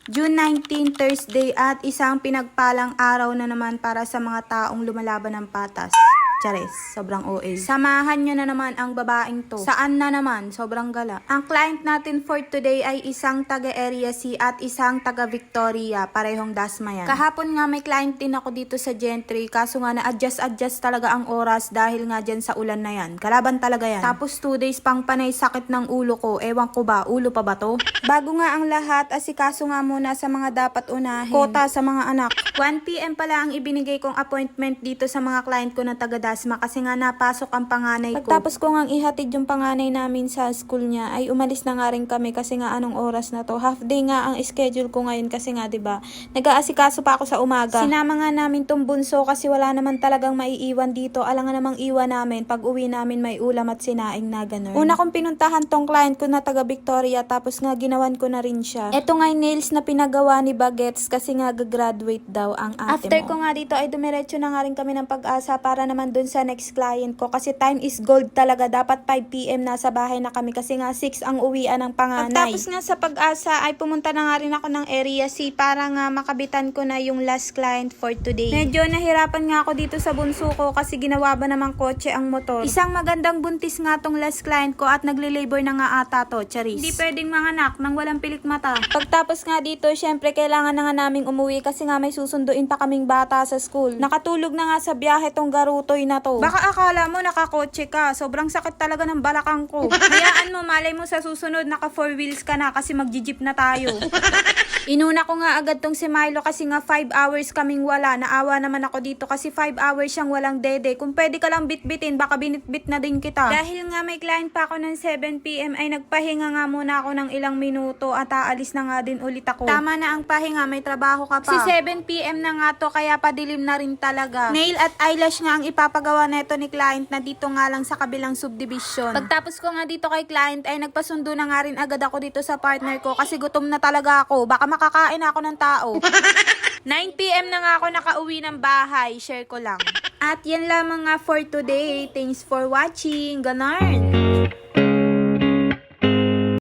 June 19, Thursday at isang pinagpalang araw na naman para sa mga taong lumalaban ng patas. Chares, sobrang OA. Samahan nyo na naman ang babaeng to. Saan na naman? Sobrang gala. Ang client natin for today ay isang taga Area C at isang taga Victoria. Parehong Dasma yan. Kahapon nga may client din ako dito sa Gentry. Kaso nga na-adjust talaga ang oras dahil nga dyan sa ulan na yan. Kalaban talaga yan. Tapos 2 days pang panay sakit ng ulo ko. Ewan ko ba, ulo pa ba to? Bago nga ang lahat, asikaso nga muna sa mga dapat unahin. Kota sa mga anak. 1 PM pala ang ibinigay kong appointment dito sa mga client ko na taga Dasma kasi nga napasok ang panganay ko. Pagtapos ko nga ihatid yung panganay namin sa school niya, ay umalis na nga rin kami kasi nga anong oras na to. Half day nga ang schedule ko ngayon kasi nga 'di ba? Nag-aasikaso pa ako sa umaga. Sinama nga namin tong bunso kasi wala naman talagang maiiwan dito. Alangan namang iwan namin pag uwi namin may ulam at sinaing na ganun. Una kong pinuntahan tong client ko na taga Victoria tapos nga ginawan ko na rin siya. Ito nga yung nails na pinagawa ni Bagets kasi nga gagraduate daw ang ate After ko nga dito ay dumiretso na nga rin kami ng Pag-asa para naman dun sa next client ko kasi time is gold talaga. Dapat 5 PM nasa bahay na kami kasi nga 6 ang uwian ng panganay. Pagtapos nga sa Pag-asa ay pumunta na nga rin ako ng Area C para nga makabitan ko na yung last client for today. Medyo nahirapan nga ako dito sa bunso ko kasi ginawa ba namang kotse ang motor. Isang magandang buntis nga tong last client ko at nagle-labor na nga ata to, charis. Hindi pwedeng manganak nang walang pilik mata. Pagtapos nga dito, syempre kailangan na nga naming umuwi kasi nga may susunduin pa kaming bata sa school. Nakatulog na nga sa biyahe tong garutoy na to. Baka akala mo nakakotse ka. Sobrang sakit talaga ng balakang ko. Hayaan mo, malay mo sa susunod naka 4 wheels ka na kasi magji-jeep na tayo. Inuna ko nga agad tong si Milo kasi nga 5 hours kaming wala. Naawa naman ako dito kasi 5 hours siyang walang dede. Kung pwede ka lang bitbitin, baka binitbit na din kita. Dahil nga may client pa ako ng 7 PM ay nagpahinga nga muna ako ng ilang minuto at aalis na nga din ulit ako. Tama na ang pahinga, may trabaho ka pa. Si 7 PM na nga to kaya padilim na rin talaga. Nail at eyelash nga ang ipapagawa neto ni client na dito nga lang sa kabilang subdivision. Pagtapos ko nga dito kay client ay nagpasundo na nga rin agad ako dito sa partner ko kasi gutom na talaga ako. Baka makakain ako ng tao. 9 PM na nga ako nakauwi ng bahay. Share ko lang. At yan lamang nga for today. Thanks for watching. Ganarn!